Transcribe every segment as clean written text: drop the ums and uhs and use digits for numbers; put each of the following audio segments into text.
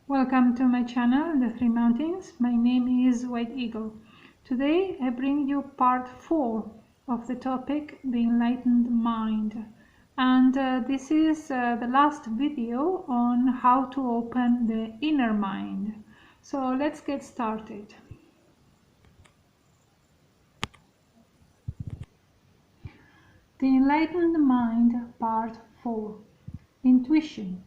Welcome to my channel, The Three Mountains. My name is White Eagle. Today I bring you part 4 of the topic, the Enlightened Mind. And this is the last video on how to open the inner mind. So let's get started. The Enlightened Mind, part 4. Intuition.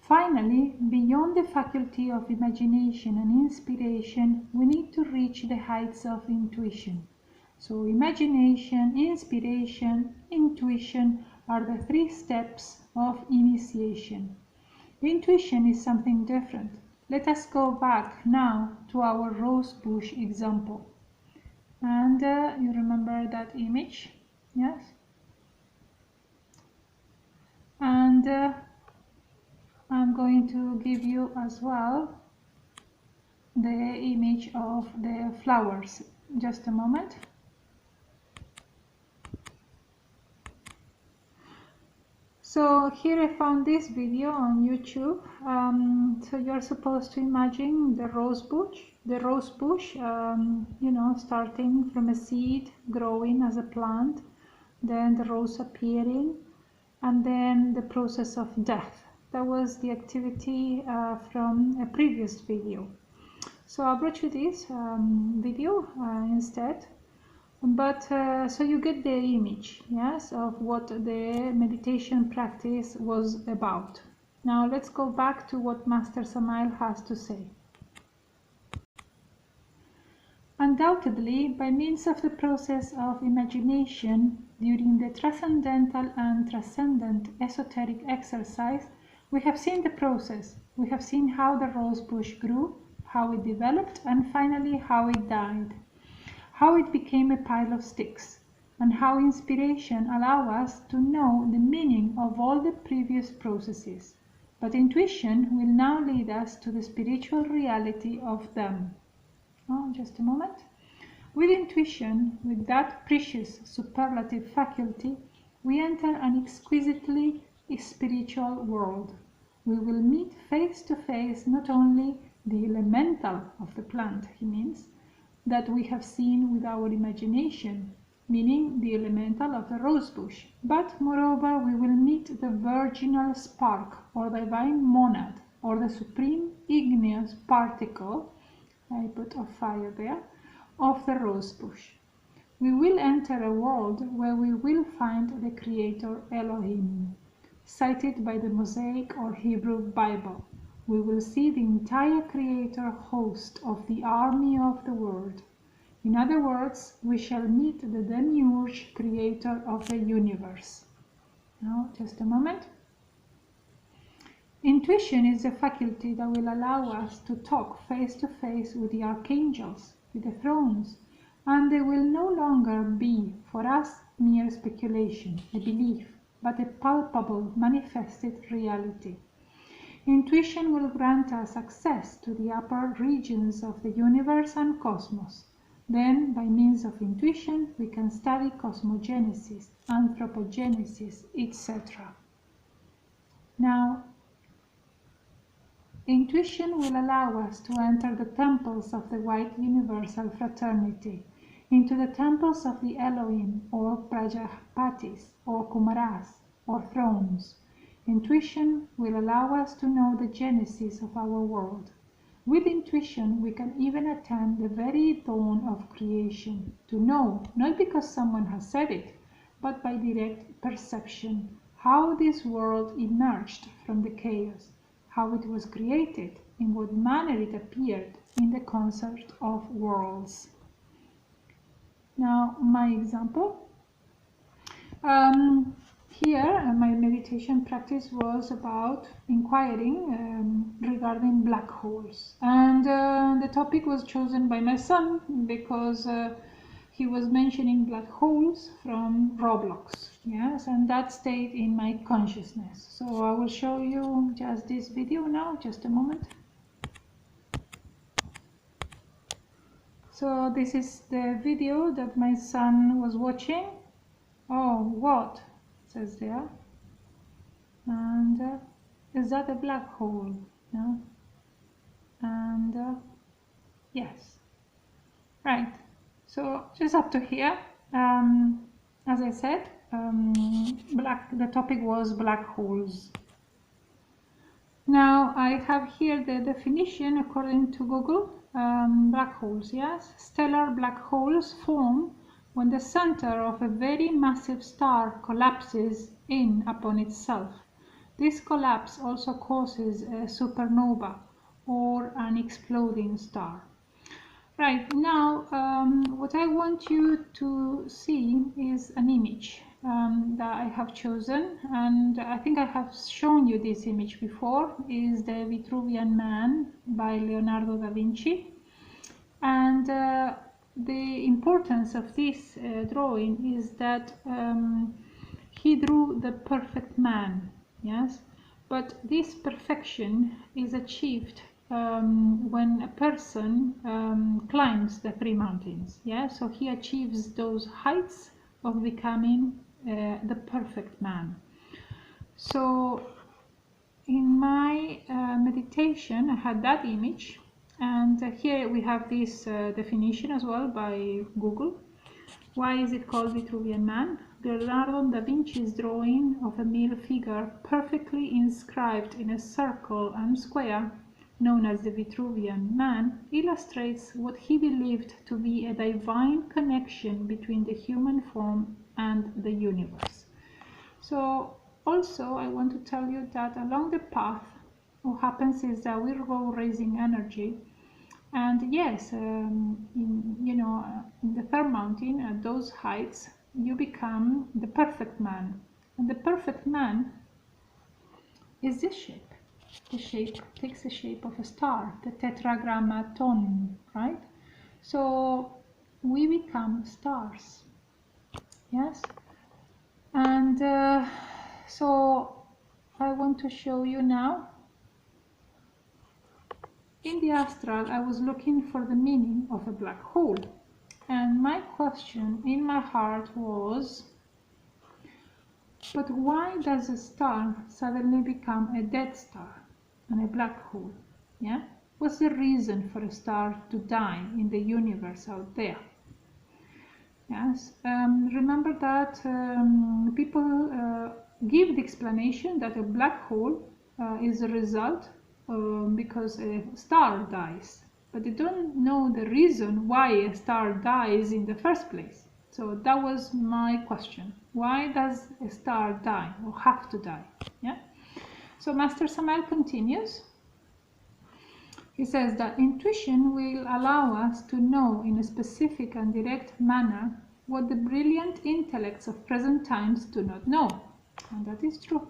Finally, beyond the faculty of imagination and inspiration, we need to reach the heights of intuition. So imagination, inspiration, intuition are the 3 steps of initiation. Intuition is something different. Let us go back now to our rose bush example. And you remember that image? Yes? And I'm going to give you as well the image of the flowers. Just a moment. So here I found this video on YouTube. So you're supposed to imagine the rose bush, starting from a seed, growing as a plant, then the rose appearing, and then the process of death. That was the activity from a previous video. So I brought you this video instead, but so you get the image, yes, of what the meditation practice was about. Now let's go back to what Master Samael has to say. Undoubtedly, by means of the process of imagination, during the transcendental and transcendent esoteric exercise, we have seen the process. We have seen how the rose bush grew, how it developed, and finally how it died. How it became a pile of sticks, and how inspiration allows us to know the meaning of all the previous processes. But intuition will now lead us to the spiritual reality of them. Just a moment. With intuition, with that precious superlative faculty, we enter an exquisitely spiritual world. We will meet face to face not only the elemental of the plant, he means, that we have seen with our imagination, meaning the elemental of the rosebush, but moreover we will meet the virginal spark or divine monad or the supreme igneous particle, I put a fire there, of the rosebush. We will enter a world where we will find the Creator Elohim, cited by the Mosaic or Hebrew Bible. We will see the entire Creator host of the army of the world. In other words, we shall meet the Demiurge Creator of the universe. Now, just a moment. Intuition is a faculty that will allow us to talk face to face with the archangels, with the thrones, and they will no longer be for us mere speculation, a belief, but a palpable, manifested reality. Intuition will grant us access to the upper regions of the universe and cosmos. Then, by means of intuition, we can study cosmogenesis, anthropogenesis, etc. Now, intuition will allow us to enter the temples of the white universal fraternity, into the temples of the Elohim or Prajapatis or Kumaras or thrones. Intuition will allow us to know the genesis of our world. With intuition, we can even attend the very dawn of creation, to know, not because someone has said it, but by direct perception, how this world emerged from the chaos, how it was created, in what manner it appeared in the concert of worlds. Now, my example. Here, my meditation practice was about inquiring regarding black holes. And the topic was chosen by my son because he was mentioning black holes from Roblox. Yes, and that stayed in my consciousness. So I will show you just this video now, just a moment. So this is the video that my son was watching. Oh, what? Says there. And is that a black hole? No? and yes, right. So just up to here, as I said, the topic was black holes. Now I have here the definition according to Google. Black holes, yes. Stellar black holes form when the center of a very massive star collapses in upon itself. This collapse also causes a supernova or an exploding star. Right, now what I want you to see is an image that I have chosen, and I think I have shown you this image before. Is the Vitruvian Man by Leonardo da Vinci. And the importance of this drawing is that he drew the perfect man, yes? But this perfection is achieved when a person climbs the three mountains, yeah? So he achieves those heights of becoming the perfect man. So in my meditation, I had that image, and here we have this definition as well by Google. Why is it called Vitruvian Man? Leonardo da Vinci's drawing of a male figure perfectly inscribed in a circle and square, known as the Vitruvian Man, illustrates what he believed to be a divine connection between the human form and the universe. So also I want to tell you that along the path, what happens is that we go raising energy. And yes, in the third mountain, at those heights, you become the perfect man. And the perfect man is this shape. The shape takes the shape of a star, the tetragrammaton, right? So we become stars. Yes? And so I want to show you now. In the astral, I was looking for the meaning of a black hole. And my question in my heart was, but why does a star suddenly become a dead star and a black hole? Yeah? What's the reason for a star to die in the universe out there? Yes, remember that people give the explanation that a black hole is a result because a star dies, but they don't know the reason why a star dies in the first place. So that was my question. Why does a star die or have to die? Yeah. So Master Samael continues. He says that intuition will allow us to know in a specific and direct manner what the brilliant intellects of present times do not know. And that is true.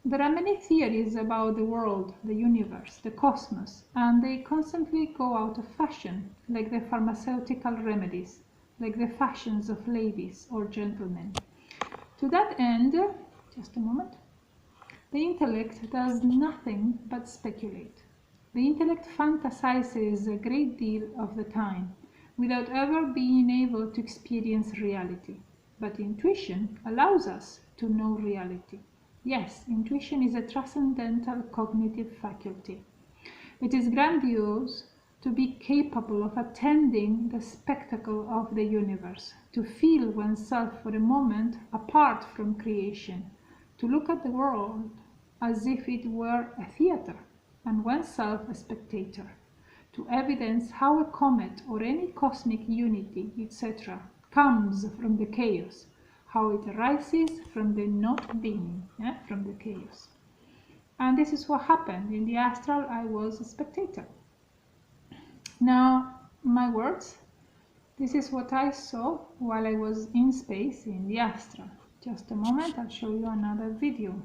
There are many theories about the world, the universe, the cosmos, and they constantly go out of fashion, like the pharmaceutical remedies, like the fashions of ladies or gentlemen. To that end, just a moment, the intellect does nothing but speculate. The intellect fantasizes a great deal of the time without ever being able to experience reality. But intuition allows us to know reality. Yes, intuition is a transcendental cognitive faculty. It is grandiose to be capable of attending the spectacle of the universe, to feel oneself for a moment apart from creation, to look at the world as if it were a theater and oneself a spectator, to evidence how a comet or any cosmic unity, etc., comes from the chaos, how it arises from the not being, from the chaos. And this is what happened. In the astral, I was a spectator. Now, my words, this is what I saw while I was in space in the astral. Just a moment, I'll show you another video.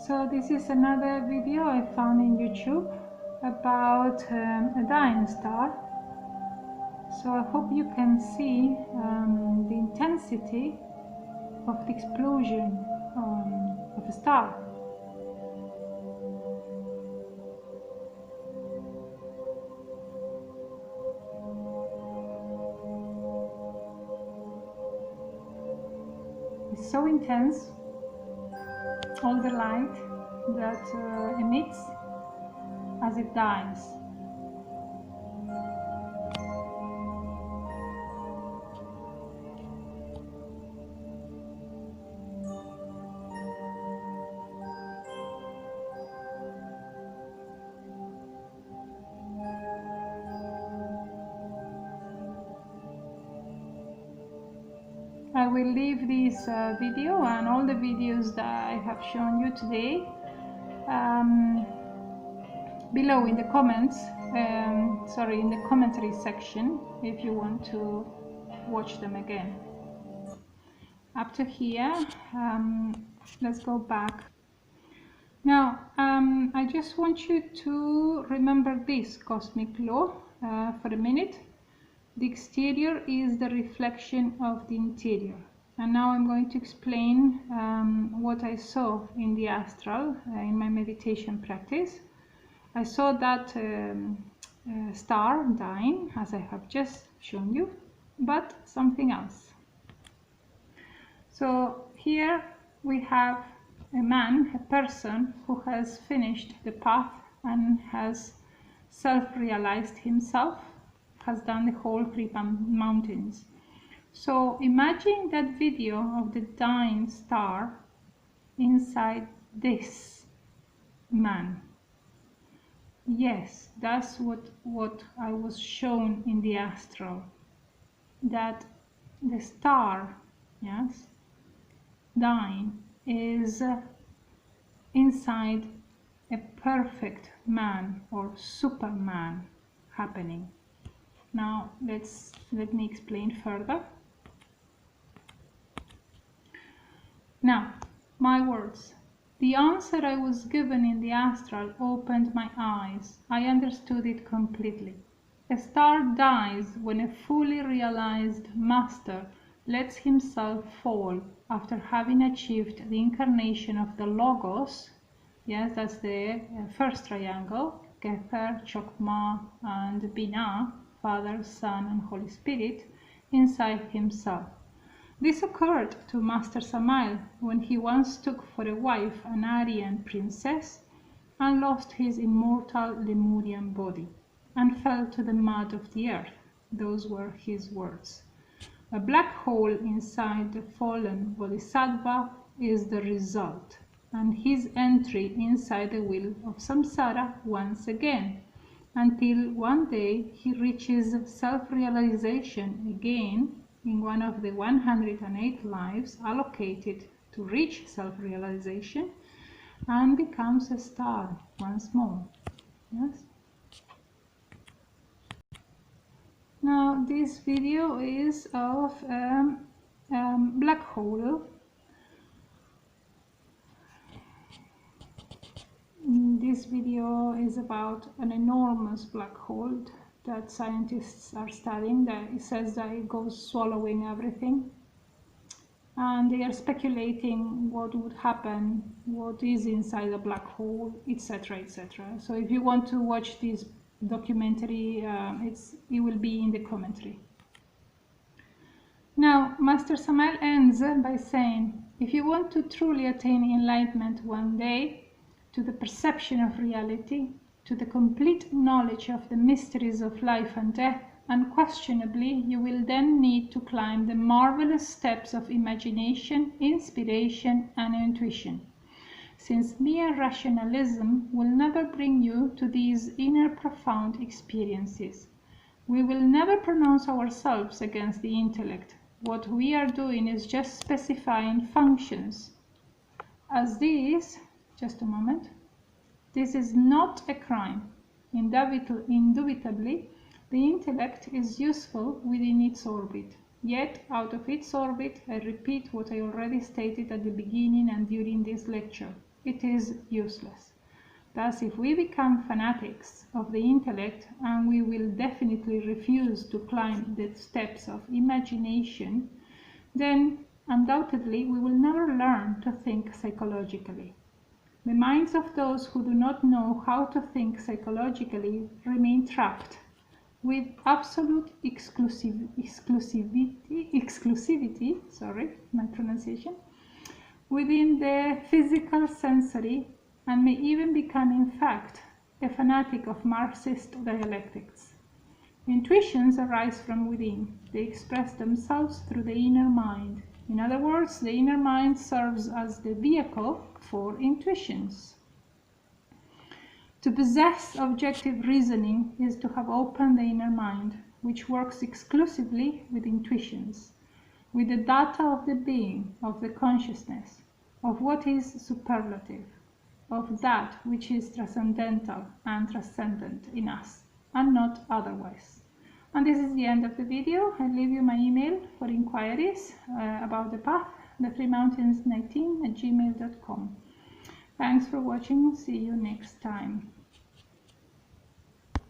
So this is another video I found in YouTube about a dying star. So I hope you can see the intensity of the explosion of a star. It's so intense, all the light, that emits as it dies. I will leave this video and all the videos that I have shown you today below in the comments, in the commentary section, if you want to watch them again. Up to here, let's go back. Now, I just want you to remember this cosmic law for a minute. The exterior is the reflection of the interior. And now I'm going to explain what I saw in the astral in my meditation practice. I saw that star dying, as I have just shown you, but something else. So here we have a man, a person who has finished the path and has self-realized himself, has done the whole 3 mountains. So imagine that video of the dying star inside this man. Yes, that's what I was shown in the astral. That the star, yes, dying is inside a perfect man or superman happening. Now let me explain further. Now, my words. The answer I was given in the astral opened my eyes. I understood it completely. A star dies when a fully realized master lets himself fall after having achieved the incarnation of the Logos. Yes, that's the first triangle, Kether, Chokmah, and Binah, Father, Son, and Holy Spirit, inside himself. This occurred to Master Samael when he once took for a wife an Aryan princess and lost his immortal Lemurian body and fell to the mud of the earth. Those were his words. A black hole inside the fallen Bodhisattva is the result, and his entry inside the wheel of samsara once again, until one day he reaches self-realization again in one of the 108 lives allocated to reach self-realization, and becomes a star once more. Yes. Now this video is of black hole. This video is about an enormous black hole that scientists are studying. That it says that it goes swallowing everything, and they are speculating what would happen, what is inside a black hole, etc., etc. So if you want to watch this documentary, it will be in the commentary. Now, Master Samael ends by saying, if you want to truly attain enlightenment one day, to the perception of reality, to the complete knowledge of the mysteries of life and death, unquestionably you will then need to climb the marvelous steps of imagination, inspiration, and intuition, since mere rationalism will never bring you to these inner profound experiences. We will never pronounce ourselves against the intellect. What we are doing is just specifying functions. As these, just a moment, this is not a crime. Indubitably, the intellect is useful within its orbit. Yet, out of its orbit, I repeat what I already stated at the beginning and during this lecture. It is useless. Thus, if we become fanatics of the intellect, and we will definitely refuse to climb the steps of imagination, then undoubtedly we will never learn to think psychologically. The minds of those who do not know how to think psychologically remain trapped with absolute exclusivity, within the physical, sensory, and may even become, in fact, a fanatic of Marxist dialectics. Intuitions arise from within. They express themselves through the inner mind. In other words, the inner mind serves as the vehicle for intuitions. To possess objective reasoning is to have opened the inner mind, which works exclusively with intuitions, with the data of the being, of the consciousness, of what is superlative, of that which is transcendental and transcendent in us, and not otherwise. And this is the end of the video. I leave you my email for inquiries about the path, thefreemountains19@gmail.com. Thanks for watching. See you next time.